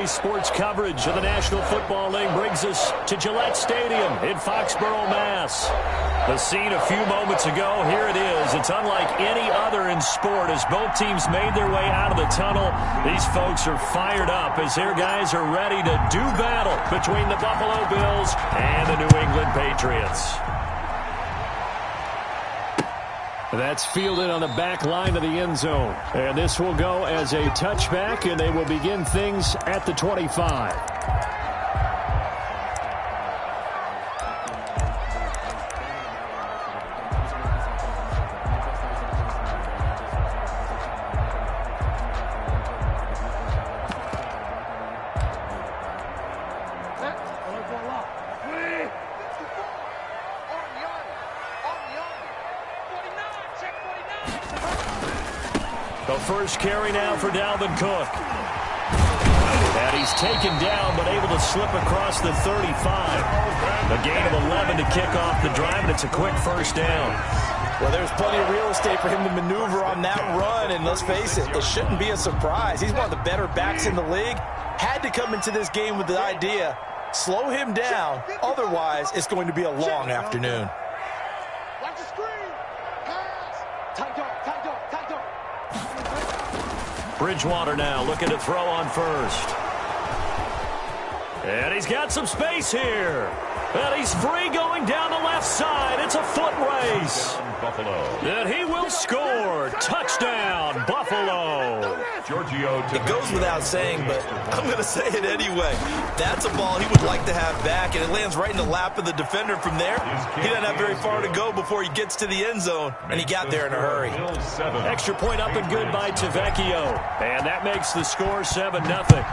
Today's sports coverage of the National Football League brings us to Gillette Stadium in Foxborough, Mass. The scene a few moments ago, here it is. It's unlike any other in sport as both teams made their way out of the tunnel. These folks are fired up as their guys are ready to do battle between the Buffalo Bills and the New England Patriots. That's fielded on the back line of the end zone. And this will go as a touchback, and they will begin things at the 25. The first carry now for Dalvin Cook. And he's taken down but able to slip across the 35. A gain of 11 to kick off the drive, and it's a quick first down. Well, there's plenty of real estate for him to maneuver on that run, and let's face it, it shouldn't be a surprise. He's one of the better backs in the league. Had to come into this game with the idea, slow him down, otherwise it's going to be a long afternoon. Watch the screen. Pass. Tight dog, tight dog, tight dog. Bridgewater now looking to throw on first. And he's got some space here. And he's free going down the left side. It's a foot race. Buffalo. And he will score. Touchdown, Buffalo. It goes without saying, but I'm going to say it anyway. That's a ball he would like to have back, and it lands right in the lap of the defender from there. He doesn't have very far to go before he gets to the end zone, and he got there in a hurry. Extra point up and good by Tavecchio. And that makes the score 7-0.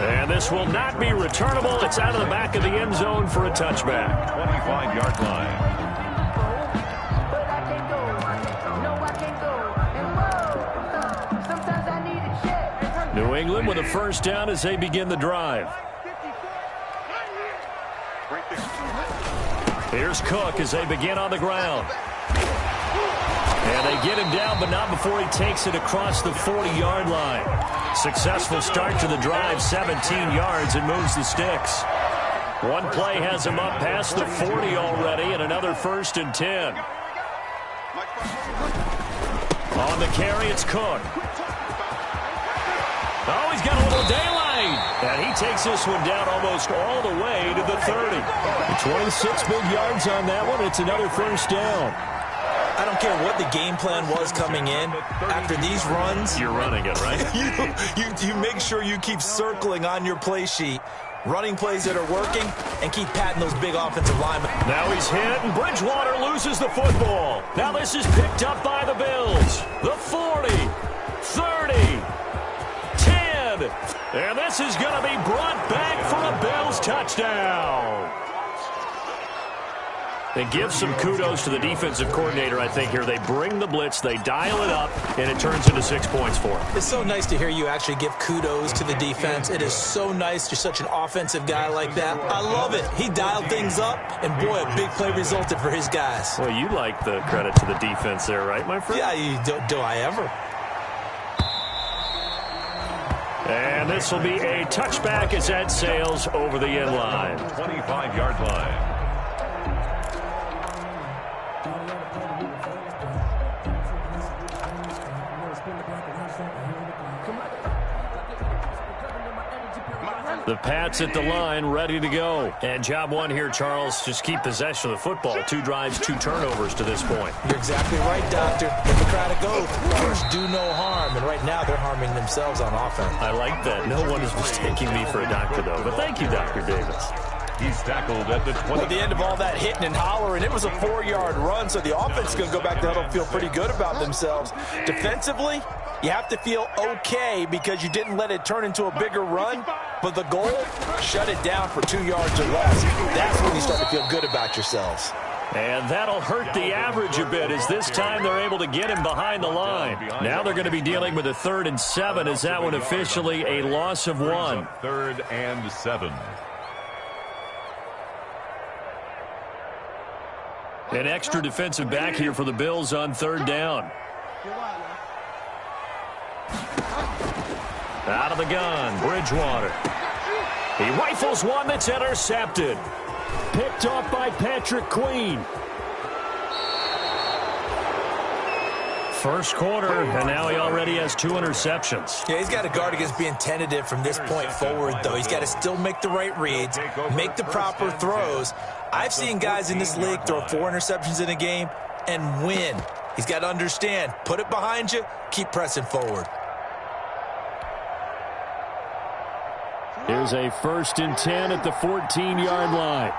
And this will not be returnable. It's out of the back of the end zone for a touchback. 25-yard line. New England with a first down as they begin the drive. Here's Cook as they begin on the ground. And they get him down, but not before he takes it across the 40-yard line. Successful start to the drive, 17 yards, and moves the sticks. One play has him up past the 40 already, and another 1st and 10. On the carry, it's Cook. Oh, he's got a little daylight. And he takes this one down almost all the way to the 30. 26 big yards on that one. It's another first down. I don't care what the game plan was coming in. After these runs, you're running it, right? you make sure you keep circling on your play sheet, running plays that are working, and keep patting those big offensive linemen. Now he's hit, and Bridgewater loses the football. Now this is picked up by the Bills. The 40, 30, 10, and this is going to be brought back for a Bills touchdown. And give some kudos to the defensive coordinator, I think, here. They bring the blitz, they dial it up, and it turns into 6 points for them. It's so nice to hear you actually give kudos to the defense. It is so nice. You're such an offensive guy like that. I love it. He dialed things up, and boy, a big play resulted for his guys. Well, you like the credit to the defense there, right, my friend? Yeah, do I ever? And this will be a touchback as that sails over the end line. 25-yard line. The Pats at the line, ready to go. And job one here, Charles, just keep possession of the football. 2 drives, 2 turnovers to this point. You're exactly right, Doctor. Hippocratic oath. First, do no harm. And right now, they're harming themselves on offense. I like that. No one is mistaking me for a doctor, though. But thank you, Dr. Davis. He's tackled at the 20. At the end of all that hitting and hollering, it was a 4-yard run, so the offense is going to go back to huddle and feel pretty good about themselves. Defensively, you have to feel okay because you didn't let it turn into a bigger run. But the goal, shut it down for 2 yards or less. That's when you start to feel good about yourselves. And that'll hurt the average a bit as this time they're able to get him behind the line. Now they're going to be dealing with a 3rd and 7 as that one officially a loss of 1. 3rd and 7. An extra defensive back here for the Bills on 3rd down. Out of the gun, Bridgewater. He rifles one that's intercepted. Picked off by Patrick Queen. First quarter, and now he already has 2 interceptions. Yeah, he's got to guard against being tentative from this point forward, though. He's got to still make the right reads, make the proper throws. I've seen guys in this league throw 4 interceptions in a game and win. He's got to understand, put it behind you, keep pressing forward. Here's a 1st and 10 at the 14-yard line.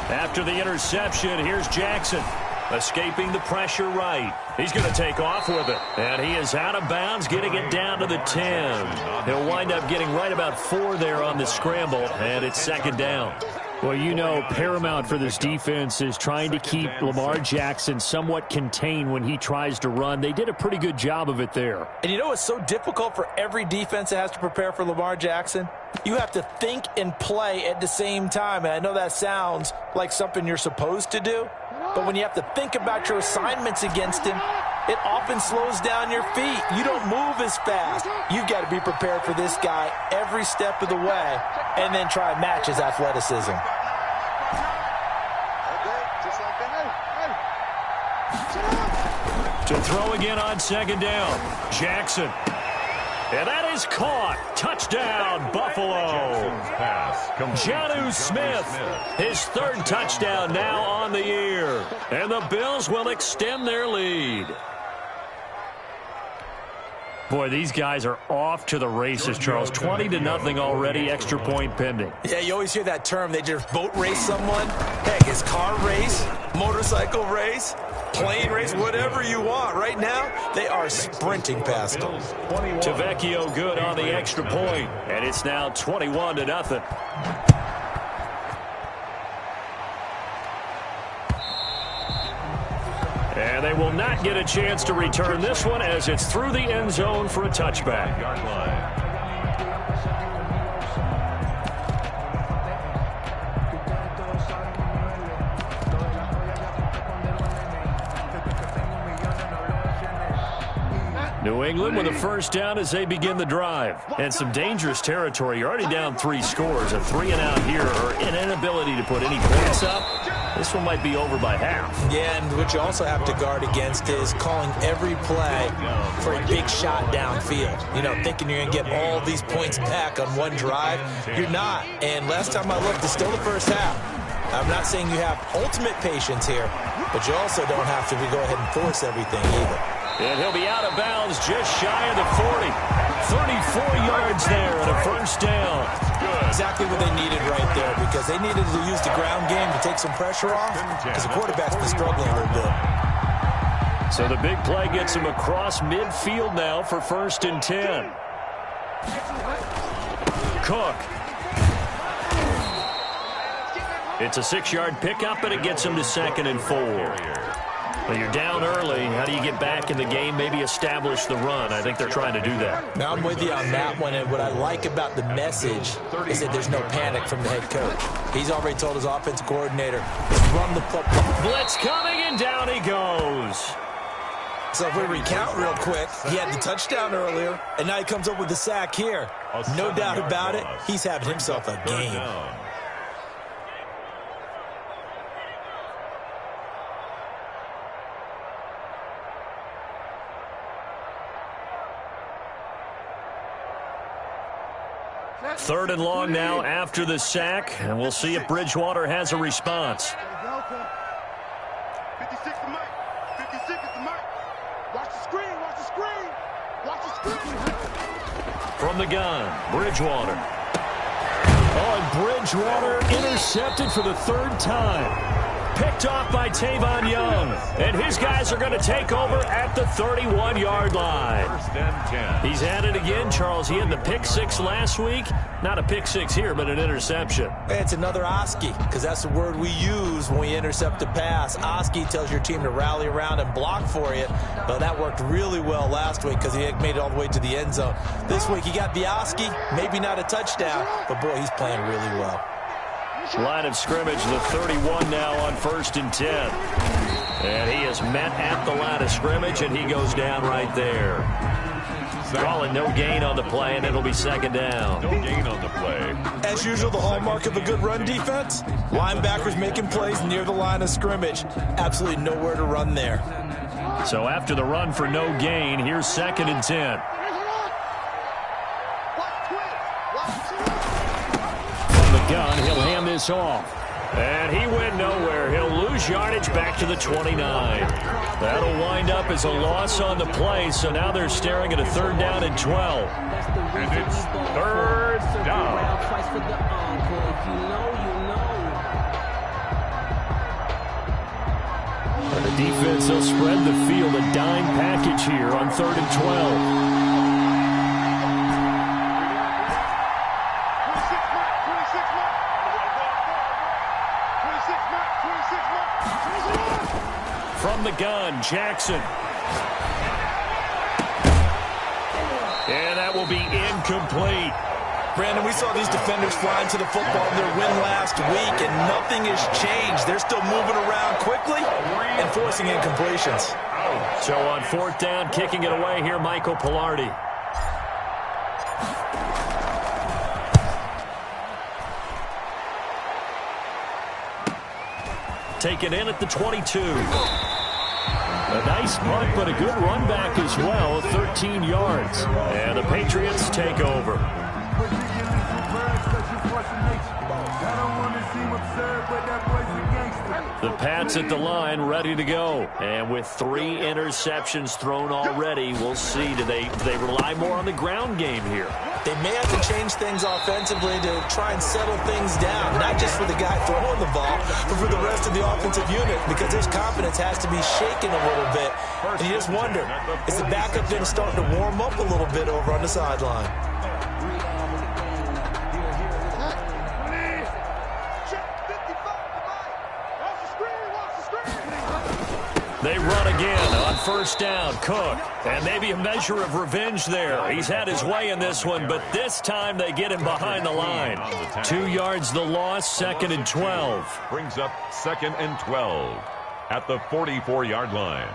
After the interception, here's Jackson. Escaping the pressure right. He's going to take off with it. And he is out of bounds, getting it down to the 10. He'll wind up getting right about 4 there on the scramble, and it's 2nd down. Well, you know, paramount for this defense is trying to keep Lamar Jackson somewhat contained when he tries to run. They did a pretty good job of it there. And you know what's so difficult for every defense that has to prepare for Lamar Jackson? You have to think and play at the same time. And I know that sounds like something you're supposed to do, but when you have to think about your assignments against him, it often slows down your feet. You don't move as fast. You've got to be prepared for this guy every step of the way and then try and match his athleticism. To throw again on 2nd down, Jackson. And that is caught. Touchdown, Buffalo. Jonnu Smith, his 3rd touchdown now on the year. And the Bills will extend their lead. Boy, these guys are off to the races, Charles. 20-0 already, extra point pending. Yeah, you always hear that term. They just boat race someone. Heck, it's car race, motorcycle race, plane race, whatever you want. Right now, they are sprinting past them. Tavecchio good on the extra point, and it's now 21-0. And they will not get a chance to return this one as it's through the end zone for a touchback. New England with a 1st down as they begin the drive. And some dangerous territory. You're already down 3 scores. A 3-and-out here, or an inability to put any points up. This one might be over by half. Yeah, and what you also have to guard against is calling every play for a big shot downfield. You know, thinking you're going to get all these points back on one drive. You're not. And last time I looked, it's still the first half. I'm not saying you have ultimate patience here, but you also don't have to go ahead and force everything either. And he'll be out of bounds just shy of the 40. 34 yards there and a 1st down. Exactly what they needed right there, because they needed to use the ground game to take some pressure off, because the quarterback's been struggling a little bit. So the big play gets him across midfield now for 1st and 10. Cook. It's a 6-yard pickup, and it gets him to 2nd and 4. Well, you're down early. How do you get back in the game, maybe establish the run? I think they're trying to do that. Now, I'm with you on that one, and what I like about the message is that there's no panic from the head coach. He's already told his offensive coordinator, run the football. Blitz coming, and down he goes. So if we recount real quick, he had the touchdown earlier, and now he comes up with the sack here. No doubt about it, he's having himself a game. 3rd and long now after the sack, and we'll see if Bridgewater has a response. 56 to Mike. 56 is the Mike. Watch the screen. Watch the screen. Watch the screen. From the gun, Bridgewater. Oh, and Bridgewater intercepted for the 3rd time. picked off by Tavon Young. And his guys are going to take over at the 31-yard line. First and 10. He's at it again, Charles. He had the pick six last week. Not a pick six here, but an interception. It's another Oski, because that's the word we use when we intercept a pass. Oski tells your team to rally around and block for you. But that worked really well last week because he made it all the way to the end zone. This week he got the Oski, maybe not a touchdown, but boy, he's playing really well. Line of scrimmage, the 31 now on 1st and 10. And he is met at the line of scrimmage, and he goes down right there. Calling no gain on the play, and it'll be 2nd down. No gain on the play. As usual, the hallmark of a good run defense, linebackers making plays near the line of scrimmage. Absolutely nowhere to run there. So after the run for no gain, here's 2nd and 10. From the gun, he'll hand this off. And he went nowhere. He'll lose yardage back to the 29. That'll wind up as a loss on the play, so now they're staring at a 3rd down and 12. And it's 3rd down. And the defense will spread the field, a dime package here on 3rd and 12. From the gun, Jackson. And that will be incomplete. Brandon, we saw these defenders flying to the football in their win last week, and nothing has changed. They're still moving around quickly and forcing incompletions. So on 4th down, kicking it away here, Michael Pilardi. Taken in at the 22. A nice punt, but a good run back as well, 13 yards. And the Patriots take over. The Pats at the line, ready to go. And with 3 interceptions thrown already, we'll see. Do they rely more on the ground game here? They may have to change things offensively to try and settle things down, not just for the guy throwing the ball, but for the rest of the offensive unit, because his confidence has to be shaken a little bit. And you just wonder, is the backup then starting to warm up a little bit over on the sideline? They run again on 1st down. Cook. And maybe a measure of revenge there. He's had his way in this one, but this time they get him behind the line. 2 yards the loss, 2nd and 12. Brings up 2nd and 12 at the 44-yard line.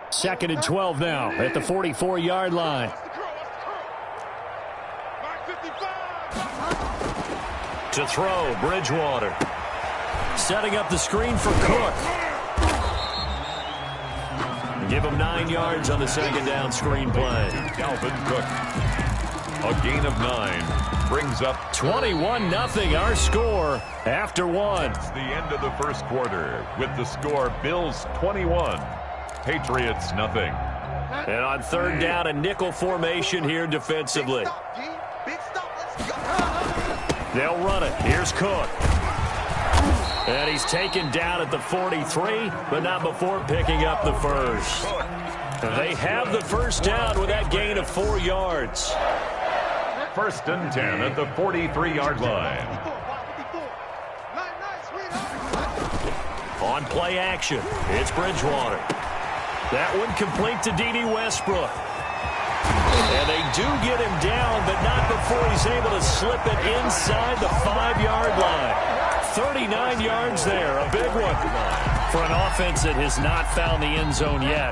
Second and 12 now at the 44-yard line. To throw, Bridgewater. Setting up the screen for Cook. Give him 9 yards on the 2nd down screen play. Dalvin Cook. A gain of 9. Brings up 21-0 our score after 1. It's the end of the 1st quarter with the score Bills 21, Patriots nothing. And on 3rd down, a nickel formation here defensively. They'll run it. Here's Cook. And he's taken down at the 43, but not before picking up the first. They have the 1st down with that gain of 4 yards. 1st and 10 at the 43-yard line. On play action, it's Bridgewater. That one complete to D.D. Westbrook. And they do get him down, but not before he's able to slip it inside the 5-yard line. 39 yards there, a big one. For an offense that has not found the end zone yet,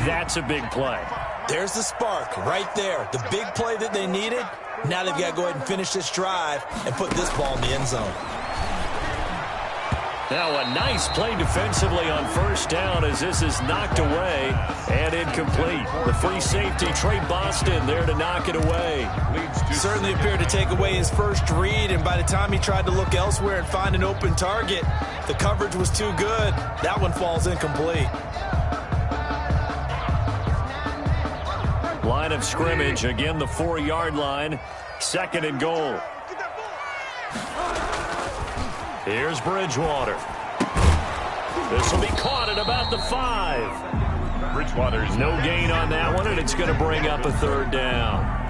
that's a big play. There's the spark right there. The big play that they needed. Now they've got to go ahead and finish this drive and put this ball in the end zone. Now a nice play defensively on 1st down as this is knocked away and incomplete. The free safety, Trey Boston, there to knock it away. Certainly appeared to take away his first read, and by the time he tried to look elsewhere and find an open target, the coverage was too good. That one falls incomplete. Line of scrimmage, again the 4-yard line. 2nd and goal. Here's Bridgewater. This will be caught at about the 5. Bridgewater's no gain on that one, and it's going to bring up a 3rd down.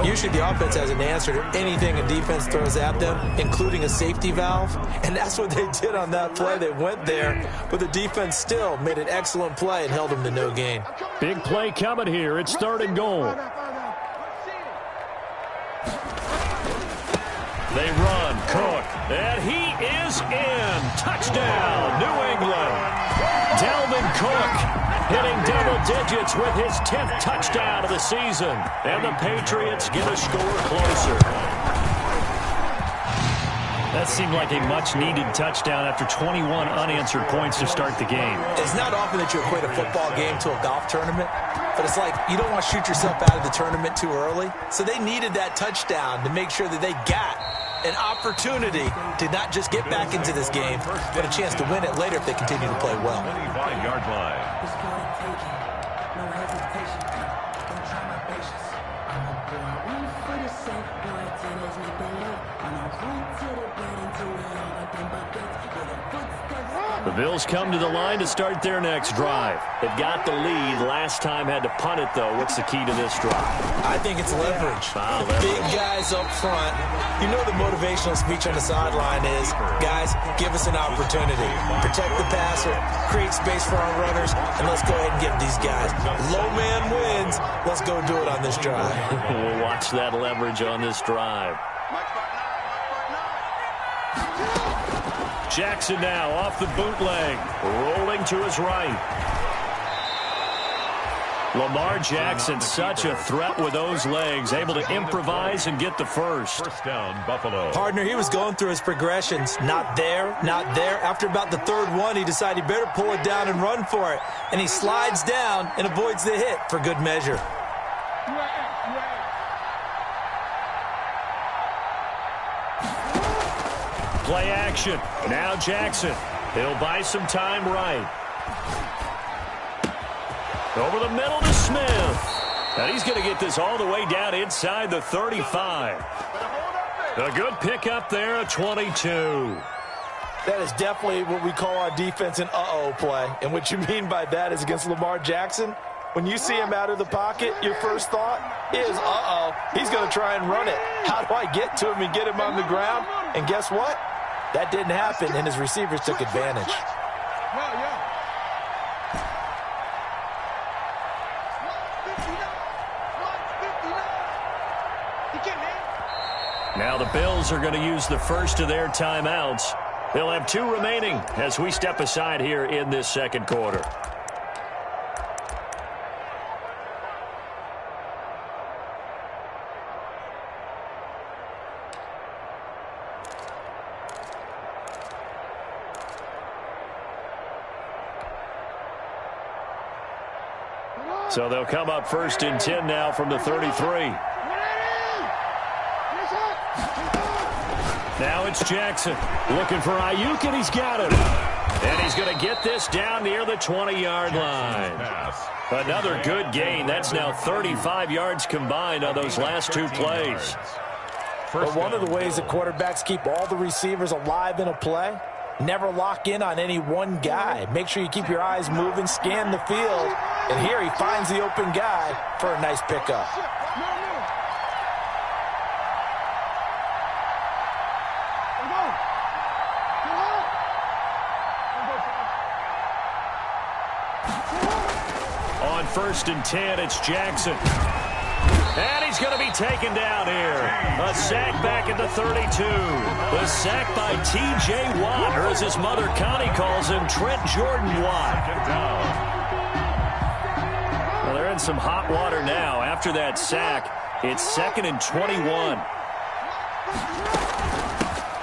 Usually the offense has an answer to anything a defense throws at them, including a safety valve, and that's what they did on that play. They went there, but the defense still made an excellent play and held them to no gain. Big play coming here. It's 3rd and goal. They run, Cook, and he is in. Touchdown, New England. Dalvin Cook hitting double digits with his 10th touchdown of the season. And the Patriots get a score closer. That seemed like a much-needed touchdown after 21 unanswered points to start the game. It's not often that you equate a football game to a golf tournament, but it's like you don't want to shoot yourself out of the tournament too early. So they needed that touchdown to make sure that they got an opportunity to not just get back into this game, but a chance to win it later if they continue to play well. 25-yard line. The Bills come to the line to start their next drive. They've got the lead. Last time had to punt it, though. What's the key to this drive? I think it's leverage. Big guys up front. You know the motivational speech on the sideline is, guys, give us an opportunity. Protect the passer, create space for our runners, and let's go ahead and get these guys. Low man wins. Let's go do it on this drive. We'll watch that leverage on this drive. Jackson now off the bootleg, rolling to his right. Lamar Jackson, such a threat with those legs, able to improvise and get the first. First down, Buffalo. Partner, he was going through his progressions. Not there, not there. After about the 3rd one, he decided he better pull it down and run for it. And he slides down and avoids the hit for good measure. Play action. Now Jackson. He'll buy some time right. Over the middle to Smith. And he's going to get this all the way down inside the 35. A good pickup there, a 22. That is definitely what we call our defense an uh-oh play. And what you mean by that is against Lamar Jackson, when you see him out of the pocket, your first thought is, uh-oh, he's going to try and run it. How do I get to him and get him on the ground? And guess what? That didn't happen, and his receivers took advantage. Now the Bills are going to use the first of their timeouts. They'll have 2 remaining as we step aside here in this 2nd quarter. So they'll come up 1st and 10 now from the 33. Now it's Jackson looking for Ayuk, and he's got it. And he's going to get this down near the 20-yard line. Another good gain. That's now 35 yards combined on those last 2 plays. But one of the ways that quarterbacks keep all the receivers alive in a play, never lock in on any one guy. Make sure you keep your eyes moving, scan the field. And here he finds the open guy for a nice pickup. On 1st and 10, it's Jackson. And he's going to be taken down here. A sack back at the 32. The sack by T.J. Watt, or as his mother Connie calls him, Trent Jordan Watt. Well, they're in some hot water now. After that sack, it's 2nd and 21.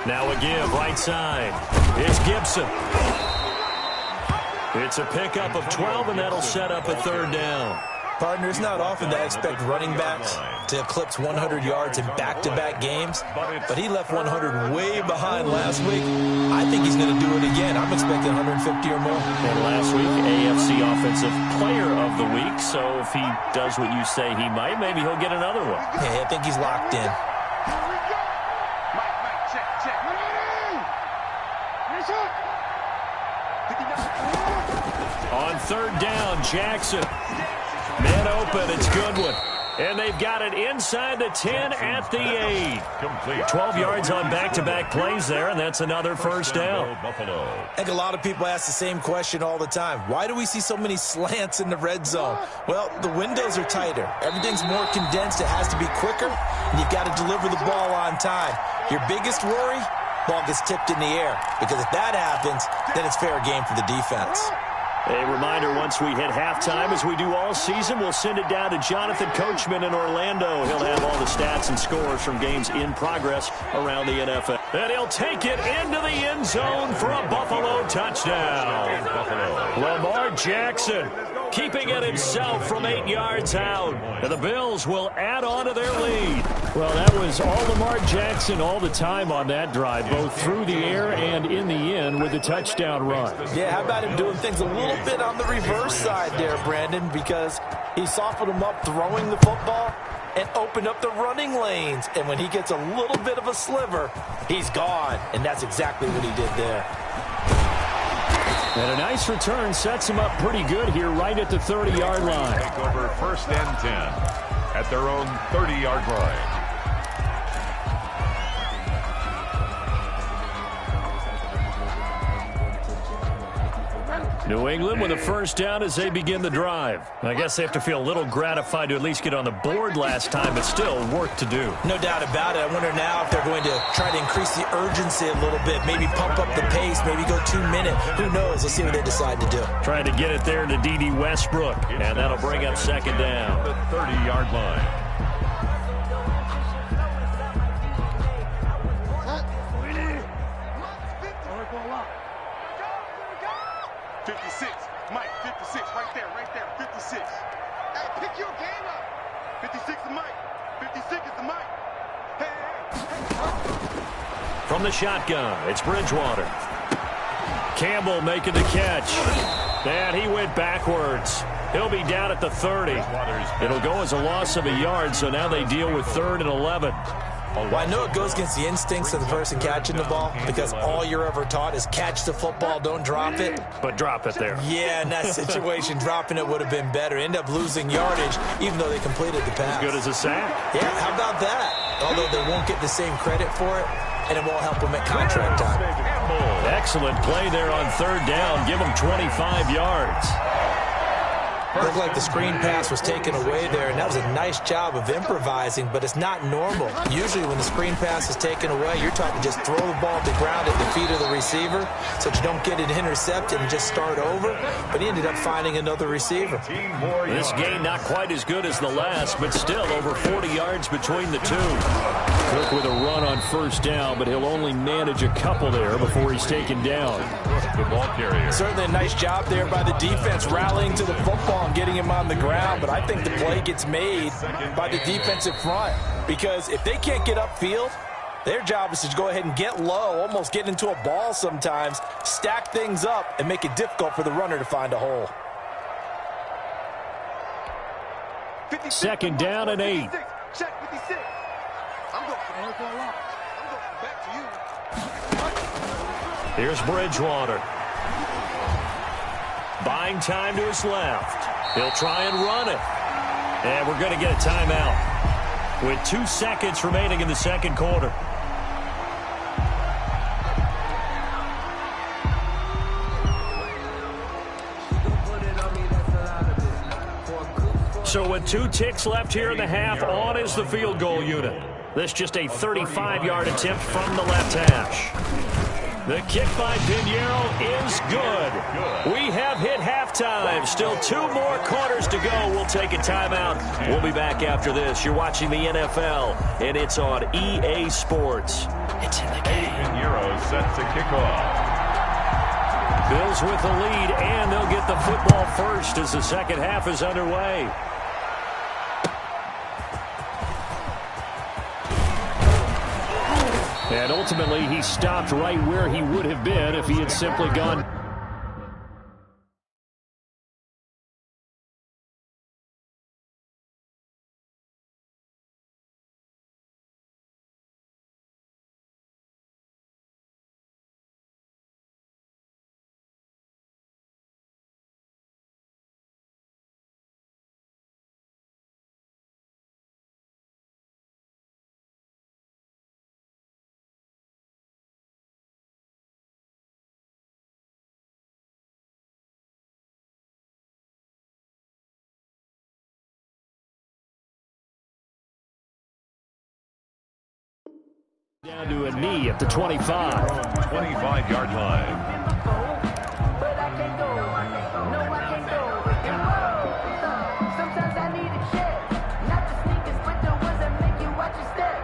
Now a give right side. It's Gibson. It's a pickup of 12, and that'll set up a 3rd down. Partner, it's not often that I expect running backs to eclipse 100 yards in back-to-back games, but he left 100 way behind last week. I think he's going to do it again. I'm expecting 150 or more. And last week, AFC Offensive Player of the Week, so if he does what you say he might, maybe he'll get another one. Yeah, I think he's locked in. On third down, Jackson. Man open, it's Goodwin. And they've got it inside the 10 at the 8. 12 yards on back-to-back plays there, and that's another first down. I think a lot of people ask the same question all the time. Why do we see so many slants in the red zone? Well, the windows are tighter. Everything's more condensed. It has to be quicker, and you've got to deliver the ball on time. Your biggest worry? Ball gets tipped in the air, because if that happens, then it's fair game for the defense. A reminder, once we hit halftime, as we do all season, we'll send it down to Jonathan Coachman in Orlando. He'll have all the stats and scores from games in progress around the NFL. And he'll take it into the end zone for a Buffalo touchdown. Lamar Jackson keeping it himself from 8 yards out. And the Bills will add on to their lead. Well, that was all Lamar Jackson all the time on that drive, both through the air and in the end with the touchdown run. Yeah, how about him doing things a little bit on the reverse side there, Brandon, because he softened him up throwing the football and opened up the running lanes. And when he gets a little bit of a sliver, he's gone. And that's exactly what he did there. And a nice return sets him up pretty good here right at the 30-yard line. Take over first and 10 at their own 30-yard line. New England with a first down as they begin the drive. I guess they have to feel a little gratified to at least get on the board last time, but still work to do. No doubt about it. I wonder now if they're going to try to increase the urgency a little bit, maybe pump up the pace, maybe go 2 minute. Who knows? Let's see what they decide to do. Trying to get it there to D.D. Westbrook, and that'll bring up second down. The 30-yard line. 56, Mike, 56, right there, 56. Hey, pick your game up. 56 is Mike, 56 is the Mike. Hey. From the shotgun, it's Bridgewater. Campbell making the catch. And he went backwards. He'll be down at the 30. It'll go as a loss of a yard, so now they deal with 3rd and 11. Well, I know it goes against the instincts of the person catching the ball because all you're ever taught is catch the football, don't drop it. But drop it there. Yeah, in that situation, dropping it would have been better. End up losing yardage, even though they completed the pass. As good as a sack. Yeah, how about that? Although they won't get the same credit for it, and it won't help them at contract time. Excellent play there on 3rd down. Give them 25 yards. Looked like the screen pass was taken away there, and that was a nice job of improvising, but it's not normal. Usually when the screen pass is taken away, you're taught to just throw the ball to the ground at the feet of the receiver so that you don't get it intercepted and just start over, but he ended up finding another receiver. This game not quite as good as the last, but still over 40 yards between the two. Cook with a run on 1st down, but he'll only manage a couple there before he's taken down. The ball carrier. Certainly a nice job there by the defense rallying to the football and getting him on the ground, but I think the play gets made by the defensive front because if they can't get upfield, their job is to go ahead and get low, almost get into a ball sometimes, stack things up, and make it difficult for the runner to find a hole. 2nd down and 8. Check 56. I'm going back to you. Here's Bridgewater. Buying time to his left. He'll try and run it. And we're going to get a timeout with 2 seconds remaining in the 2nd quarter. So with 2 ticks left here in the half, on is the field goal unit. This just a 35-yard attempt from the left hash. The kick by Pinheiro is good. We have hit halftime. Still 2 more quarters to go. We'll take a timeout. We'll be back after this. You're watching the NFL, and it's on EA Sports. It's in the game. Pinheiro set to kick off. Bills with the lead, and they'll get the football first as the 2nd half is underway. And ultimately, he stopped right where he would have been if he had simply gone. Down to a knee at the 25. 25-yard line. But I can't go. No, I can't go. Sometimes I need a check. Not the sneakers, but the ones that make you watch your step.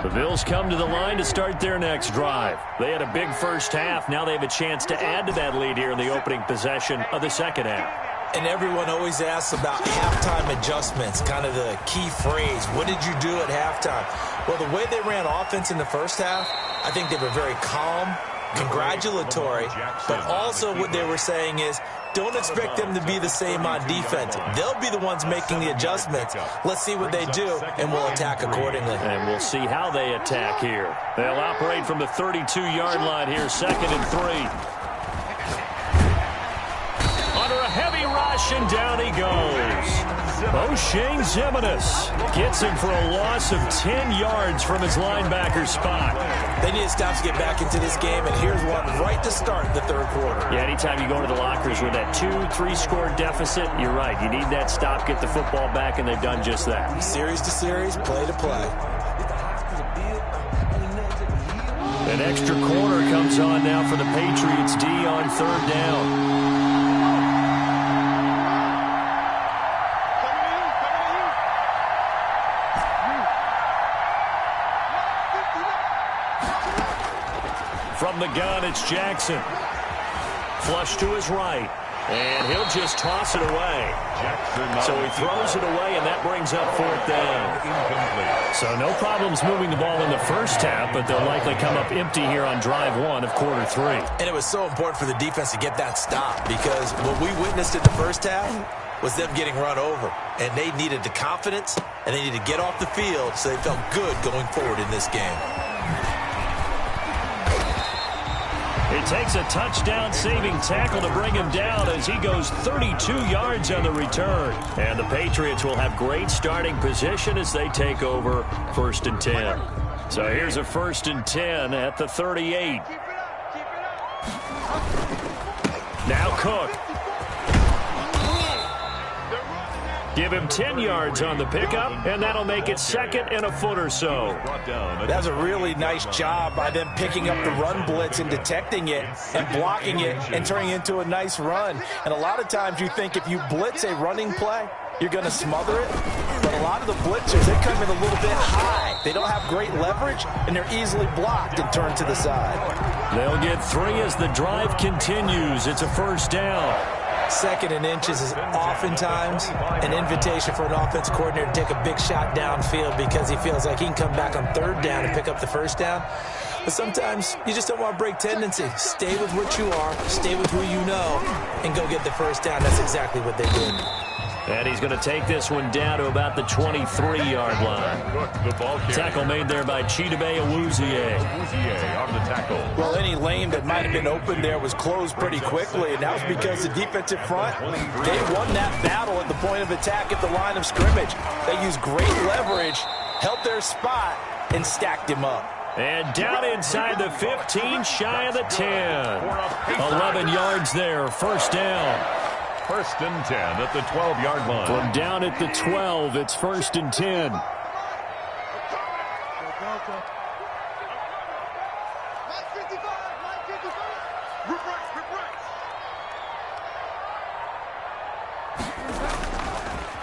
The Bills come to the line to start their next drive. They had a big first half. Now they have a chance to add to that lead here in the opening possession of the second half. And everyone always asks about halftime adjustments, kind of the key phrase. What did you do at halftime? Well, the way they ran offense in the first half, I think they were very calm, congratulatory, but also what they were saying is don't expect them to be the same on defense. They'll be the ones making the adjustments. Let's see what they do, and we'll attack accordingly. And we'll see how they attack here. They'll operate from the 32-yard line here, 2nd and 3. Under a heavy rush, and down he goes. O'Shane Ximines gets him for a loss of 10 yards from his linebacker spot. They need to stop to get back into this game, and here's one right to start the third quarter. Yeah, anytime you go into the lockers with that 2-3 score deficit, you're right. You need that stop, get the football back, and they've done just that. Series to series, play to play. An extra corner comes on now for the Patriots D on 3rd down. From the gun, it's Jackson. Flush to his right. And he'll just toss it away. So he throws it away, and that brings up 4th down. So no problems moving the ball in the first half, but they'll likely come up empty here on drive 1 of quarter 3. And it was so important for the defense to get that stop, because what we witnessed in the first half was them getting run over. And they needed the confidence, and they needed to get off the field so they felt good going forward in this game. It takes a touchdown-saving tackle to bring him down as he goes 32 yards on the return. And the Patriots will have great starting position as they take over 1st and 10. So here's a 1st and 10 at the 38. Now Cook. Give him 10 yards on the pickup, and that'll make it 2nd and a foot or so. That's a really nice job by them picking up the run blitz and detecting it and blocking it and turning it into a nice run. And a lot of times you think if you blitz a running play, you're going to smother it. But a lot of the blitzers, they come in a little bit high. They don't have great leverage, and they're easily blocked and turned to the side. They'll get 3 as the drive continues. It's a 1st down. 2nd and inches is oftentimes an invitation for an offense coordinator to take a big shot downfield because he feels like he can come back on 3rd down and pick up the 1st down. But sometimes you just don't want to break tendency. Stay with what you are, stay with who you know, and go get the 1st down. That's exactly what they did. And he's going to take this one down to about the 23-yard line. Tackle made there by Chidobe Awuzie. On the tackle. Well, any lane that might have been open there was closed pretty quickly, and that was because the defensive front, they won that battle at the point of attack at the line of scrimmage. They used great leverage, held their spot, and stacked him up. And down inside the 15, shy of the 10. 11 yards there, 1st down. 1st and 10 at the 12-yard line. From down at the 12, it's 1st and 10.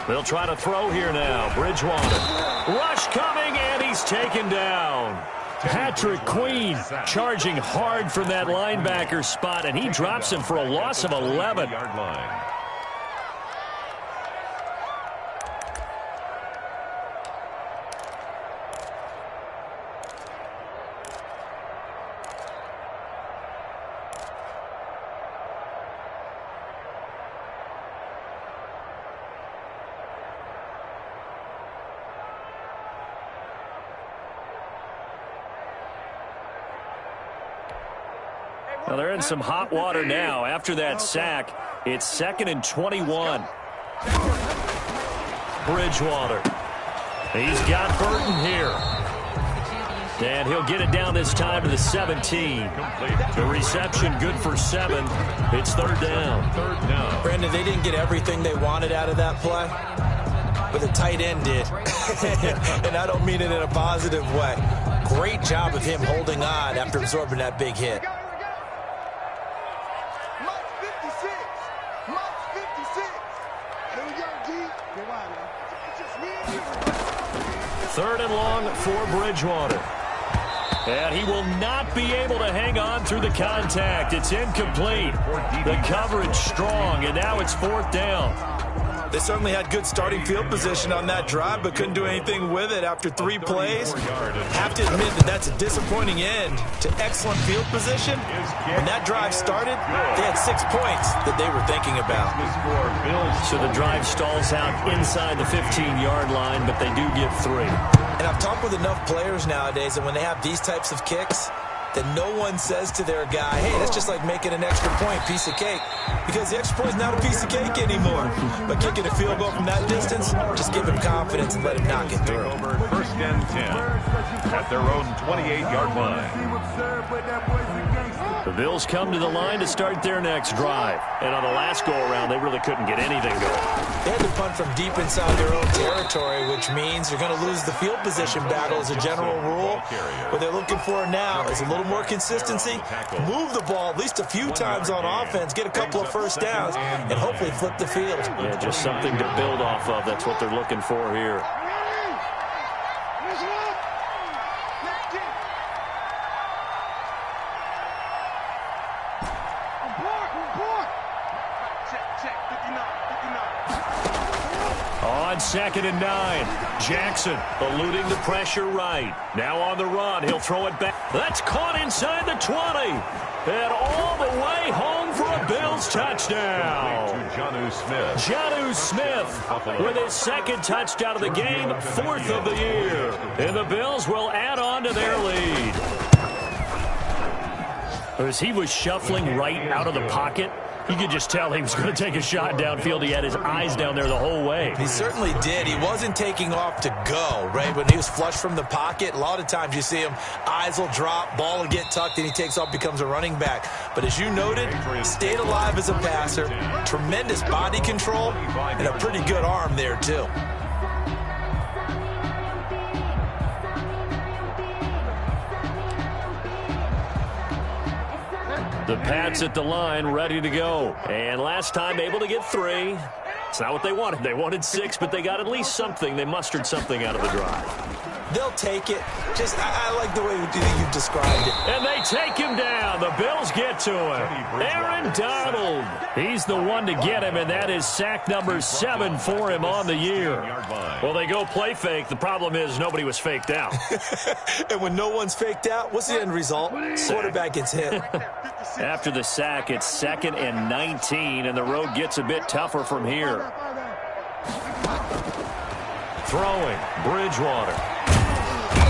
They'll try to throw here now. Bridgewater. Rush coming, and he's taken down. Patrick Queen charging hard from that linebacker spot, and he drops him for a loss of 11. Well, they're in some hot water now. After that sack, it's 2nd and 21. Bridgewater. He's got Burton here. And he'll get it down this time to the 17. The reception good for 7. It's 3rd down. Brandon, they didn't get everything they wanted out of that play, but the tight end did. And I don't mean it in a positive way. Great job of him holding on after absorbing that big hit. Third and long for Bridgewater. And he will not be able to hang on through the contact. It's incomplete. The coverage strong, and now it's 4th down. They certainly had good starting field position on that drive, but couldn't do anything with it after 3 plays. Have to admit that that's a disappointing end to excellent field position. When that drive started, they had 6 points that they were thinking about. So the drive stalls out inside the 15-yard line, but they do get 3. And I've talked with enough players nowadays that when they have these types of kicks, that no one says to their guy, hey, that's just like making an extra point, piece of cake. Because the extra point is not a piece of cake anymore. But kicking a field goal from that distance, just give him confidence and let him knock it through. Over 1st and 10 at their own 28-yard line. The Bills come to the line to start their next drive. And on the last go-around, they really couldn't get anything going. They had to punt from deep inside their own territory, which means they're going to lose the field position battle as a general rule. What they're looking for now is a little more consistency, move the ball at least a few times on offense, get a couple of first downs, and hopefully flip the field. Yeah, just something to build off of. That's what they're looking for here. On 2nd and 9, Jackson eluding the pressure right. Now on the run, he'll throw it back. That's caught inside the 20. And all the way home for a Bills touchdown. Jonnu Smith with his 2nd touchdown of the game, 4th of the year. And the Bills will add on to their lead. As he was shuffling right out of the pocket, you could just tell he was going to take a shot downfield. He had his eyes down there the whole way. He certainly did. He wasn't taking off to go, right? When he was flushed from the pocket, a lot of times you see him, eyes will drop, ball will get tucked, and he takes off, becomes a running back. But as you noted, stayed alive as a passer, tremendous body control, and a pretty good arm there, too. The Pats at the line, ready to go. And last time able to get 3. It's not what they wanted. They wanted 6, but they got at least something. They mustered something out of the drive. They'll take it. I like the way you've described it. And they take him down. The Bills get to him. Aaron Donald. He's the one to get him, and that is sack number 7 for him on the year. Well, they go play fake. The problem is nobody was faked out. And when no one's faked out, what's the end result? Quarterback gets hit. After the sack, it's 2nd and 19, and the road gets a bit tougher from here. Throwing, Bridgewater.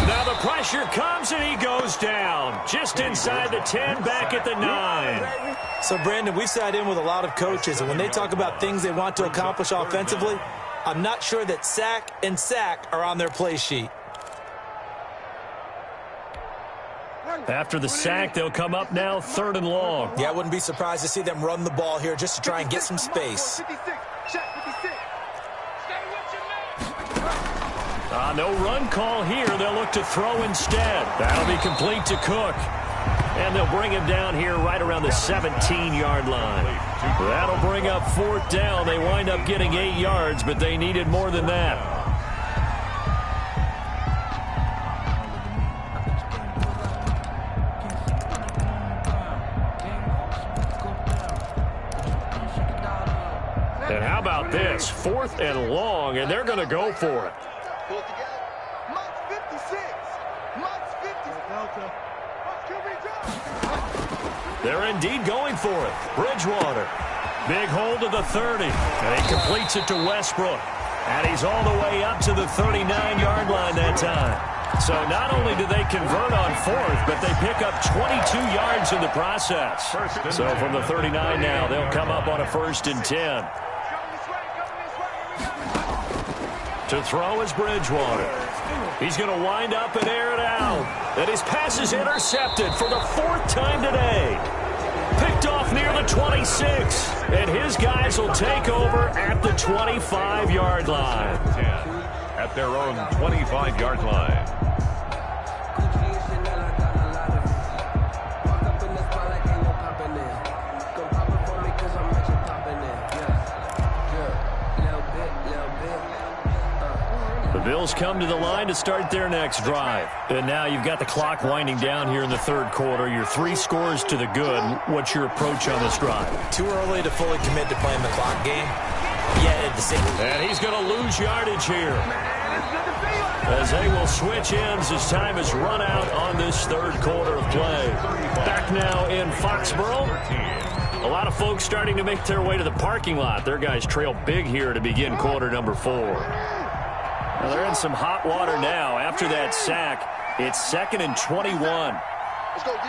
Now the pressure comes, and he goes down. Just inside the 10, back at the 9. So, Brandon, we sat in with a lot of coaches, and when they talk about things they want to accomplish offensively, I'm not sure that sack and sack are on their play sheet. After the sack, they'll come up now 3rd and long. Yeah, I wouldn't be surprised to see them run the ball here just to try and get some space. No run call here. They'll look to throw instead. That'll be complete to Cook. And they'll bring him down here right around the 17-yard line. That'll bring up 4th down. They wind up getting 8 yards, but they needed more than that. And how about this? 4th and long, and they're going to go for it. They're indeed going for it. Bridgewater. Big hold to the 30. And he completes it to Westbrook. And he's all the way up to the 39-yard line that time. So not only do they convert on fourth, but they pick up 22 yards in the process. So from the 39 now, they'll come up on a 1st and 10. To throw is Bridgewater. He's going to wind up and air it out. And his pass is intercepted for the 4th time today. Picked off near the 26. And his guys will take over at the 25-yard line. At their own 25-yard line. The Bills come to the line to start their next drive. And now you've got the clock winding down here in the 3rd quarter. You're 3 scores to the good. What's your approach on this drive? Too early to fully commit to playing the clock game. Yeah, at the same. And he's going to lose yardage here, as they will switch ends as time is run out on this 3rd quarter of play. Back now in Foxborough. A lot of folks starting to make their way to the parking lot. Their guys trail big here to begin quarter number 4. Well, they're in some hot water now. After that sack, it's 2nd and 21. Let's go, D.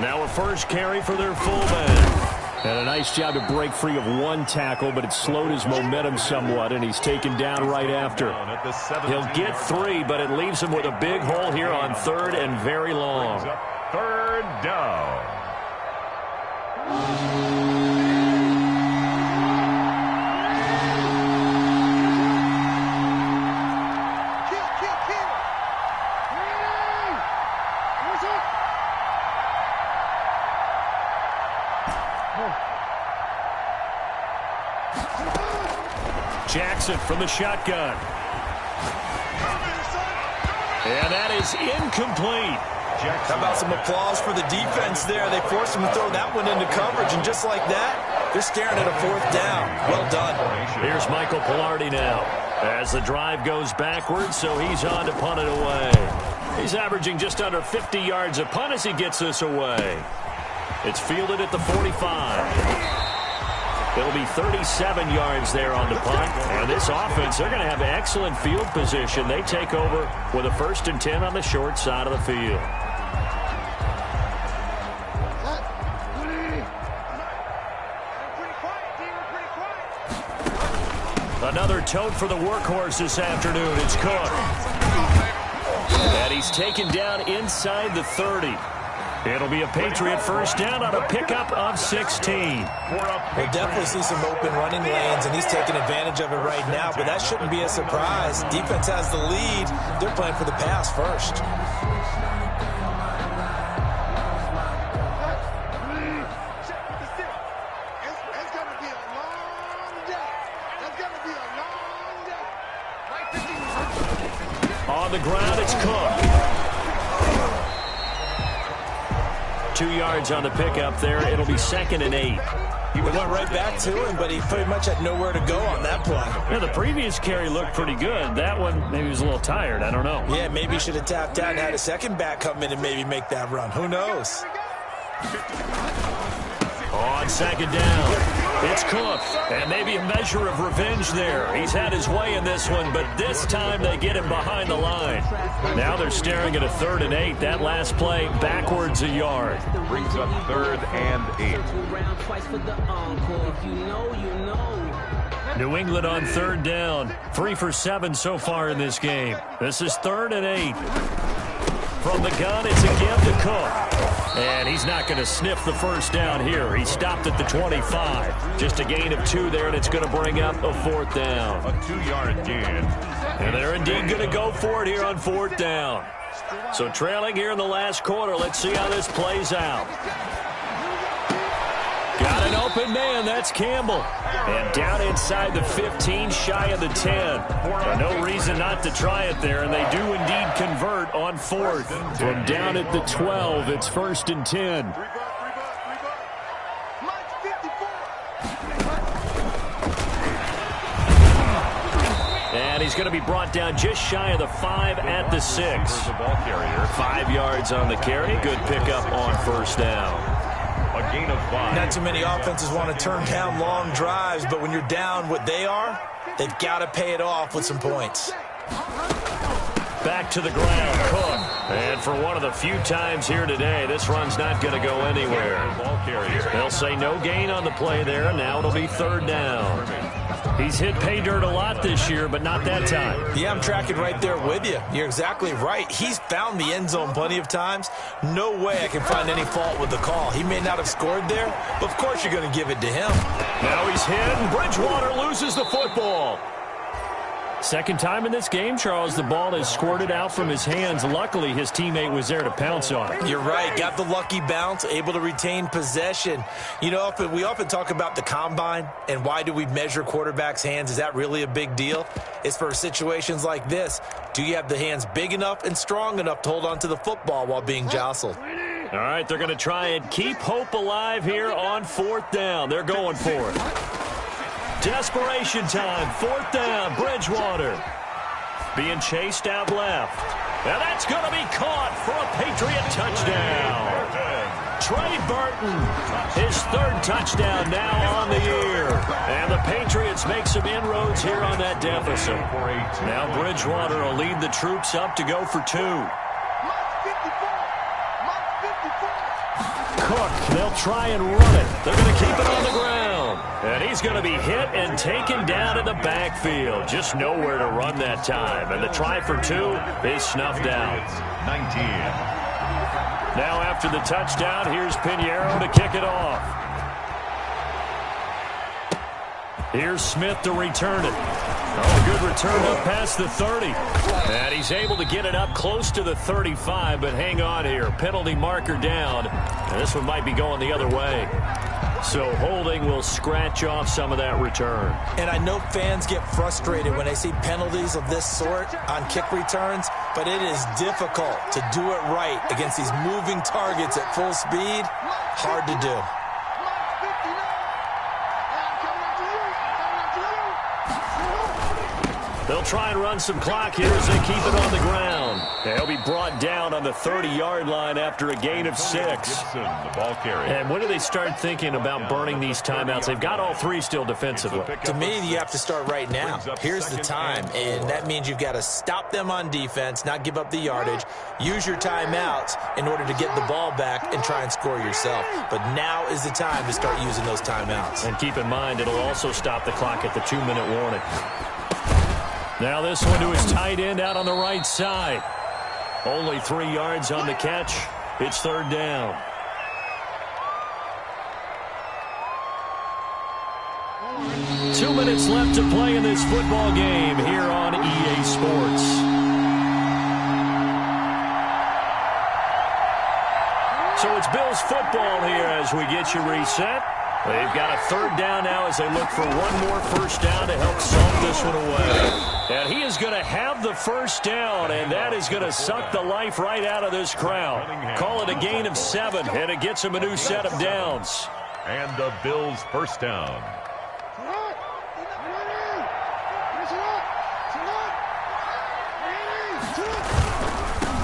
Now a first carry for their fullback. And a nice job to break free of 1 tackle, but it slowed his momentum somewhat, and he's taken down right after. He'll get 3, but it leaves him with a big hole here on 3rd and very long. 3rd down. Jackson from the shotgun. And that is incomplete. How about some applause for the defense there? They forced him to throw that one into coverage, and just like that, they're staring at a 4th down. Well done. Here's Michael Pilardi now as the drive goes backwards, so he's on to punt it away. He's averaging just under 50 yards a punt as he gets this away. It's fielded at the 45. It'll be 37 yards there on the punt. And this offense, they're going to have excellent field position. They take over with a 1st and 10 on the short side of the field. Another tote for the workhorse this afternoon. It's Cook. And he's taken down inside the 30. It'll be a Patriot 1st down on a pickup of 16. We'll definitely see some open running lanes, and he's taking advantage of it right now, but that shouldn't be a surprise. Defense has the lead. They're playing for the pass first. It's going to be a long day. It's going to be a long day. On the ground, it's Cook. 2 yards on the pickup there. It'll be 2nd and 8. He went right back to him, but he pretty much had nowhere to go on that play. Yeah, the previous carry looked pretty good. That one, maybe he was a little tired. I don't know. Yeah, maybe he should have tapped out and had a second back come in and maybe make that run. Who knows? On 2nd down, it's Cook. And maybe a measure of revenge there. He's had his way in this one, but this time they get him behind the line. Now they're staring at a 3rd and 8. That last play backwards a yard. Brings up 3rd and 8. New England on 3rd down. 3 for 7 so far in this game. This is 3rd and 8. From the gun, it's a give to Cook. And he's not going to sniff the 1st down here. He stopped at the 25. Just a gain of 2 there, and it's going to bring up a 4th down. A 2-yard gain. And they're indeed going to go for it here on 4th down. So trailing here in the last quarter. Let's see how this plays out. Got an open man. That's Campbell. And down inside the 15, shy of the 10. No reason not to try it there, and they do indeed convert on 4th. From down at the 12, it's 1st and 10. And he's going to be brought down just shy of the 5 at the 6. 5 yards on the carry. Good pickup on 1st down. A gain of 5. Not too many offenses want to turn down long drives, but when you're down what they are, they've got to pay it off with some points. Back to the ground, Cook. And for one of the few times here today, this run's not going to go anywhere. They'll say no gain on the play there. Now it'll be third down. He's hit pay dirt a lot this year, but not that time. Yeah, I'm tracking right there with you. You're exactly right. He's found the end zone plenty of times. No way I can find any fault with the call. He may not have scored there, but of course you're going to give it to him. Now he's hit, and Bridgewater loses the football. Second time in this game, Charles, the ball has squirted out from his hands. Luckily, his teammate was there to pounce on it. You're right. Got the lucky bounce, able to retain possession. You know, we often talk about the combine and why do we measure quarterbacks' hands. Is that really a big deal? It's for situations like this. Do you have the hands big enough and strong enough to hold on to the football while being jostled? All right, they're going to try and keep hope alive here on fourth down. They're going for it. Desperation time, fourth down, Bridgewater. Being chased out left. Now that's going to be caught for a Patriot touchdown. Trey Burton, his third touchdown now on the year. And the Patriots make some inroads here on that deficit. Now Bridgewater will lead the troops up to go for 2. Cook, they'll try and run it. They're going to keep it on the ground. And he's going to be hit and taken down in the backfield. Just nowhere to run that time. And the try for 2 is snuffed out. 19. Now after the touchdown, here's Pinheiro to kick it off. Here's Smith to return it. Oh, good return up past the 30. And he's able to get it up close to the 35, but hang on here. Penalty marker down. And this one might be going the other way. So holding will scratch off some of that return. And I know fans get frustrated when they see penalties of this sort on kick returns, but it is difficult to do it right against these moving targets at full speed. Hard to do. They'll try and run some clock here as they keep it on the ground. They'll be brought down on the 30-yard line after a gain of 6. Gibson, the ball carrier. And when do they start thinking about burning these timeouts? They've got all 3 still defensively. To me, you have to start right now. Here's the time, and that means you've got to stop them on defense, not give up the yardage, use your timeouts in order to get the ball back and try and score yourself. But now is the time to start using those timeouts. And keep in mind, it'll also stop the clock at the 2-minute warning. Now this one to his tight end out on the right side. Only 3 yards on the catch. It's third down. Two minutes left to play in this football game here on EA Sports. So it's Bills football here as we get you reset. They've got a third down now as they look for one more first down to help salt this one away. And he is going to have the first down, and that is going to suck the life right out of this crowd. Call it a gain of 7, and it gets him a new set of downs. And the Bills first down.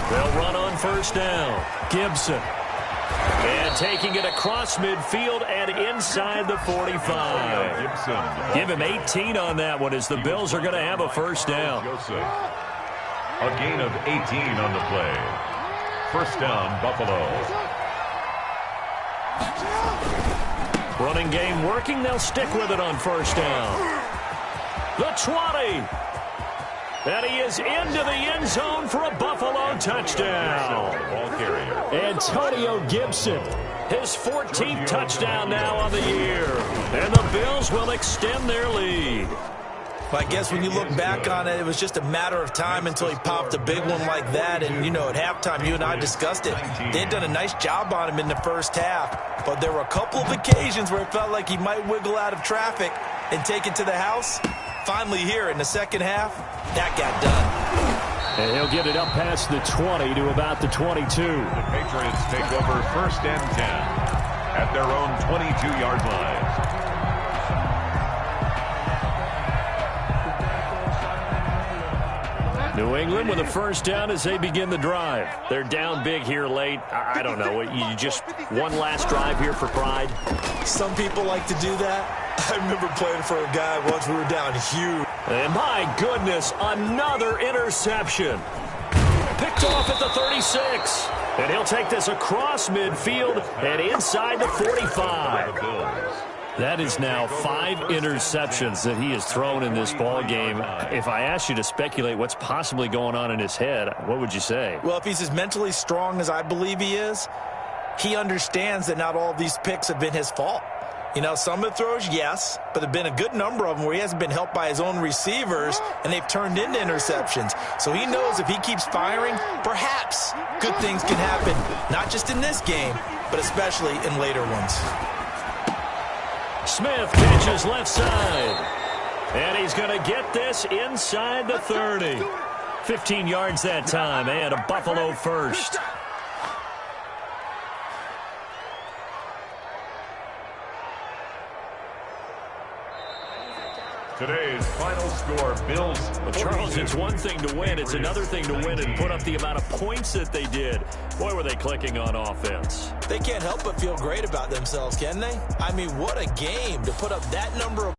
They'll run on first down. Gibson. And taking it across midfield and inside the 45. Gibson. Give him 18 on that one as the Bills are going to have a first down. A gain of 18 on the play. First down, Buffalo. Running game working. They'll stick with it on first down. The 20. And he is into the end zone for a Buffalo touchdown. Ball carrier. Antonio Gibson, his 14th touchdown now on the year. And the Bills will extend their lead. Well, I guess when you look back on it, it was just a matter of time until he popped a big one like that. And, you know, at halftime, you and I discussed it. They'd done a nice job on him in the first half. But there were a couple of occasions where it felt like he might wiggle out of traffic and take it to the house. Finally here in the second half, that got done. And he'll get it up past the 20 to about the 22. The Patriots take over first and 10 at their own 22-yard line. New England with a first down as they begin the drive. They're down big here late. I don't know. You just one last drive here for pride? Some people like to do that. I remember playing for a guy once we were down huge. And my goodness, another interception. Picked off at the 36. And he'll take this across midfield and inside the 45. That is now 5 interceptions that he has thrown in this ball game. If I asked you to speculate what's possibly going on in his head, what would you say? Well, if he's as mentally strong as I believe he is, he understands that not all of these picks have been his fault. You know, some of the throws, yes, but there have been a good number of them where he hasn't been helped by his own receivers, and they've turned into interceptions. So he knows if he keeps firing, perhaps good things can happen, not just in this game, but especially in later ones. Smith catches left side. And he's going to get this inside the 30. 15 yards that time, and a Buffalo first. Today's final score, Bills 42. Charles, it's one thing to win. It's another thing to win and put up the amount of points that they did. Boy, were they clicking on offense. They can't help but feel great about themselves, can they? I mean, what a game to put up that number of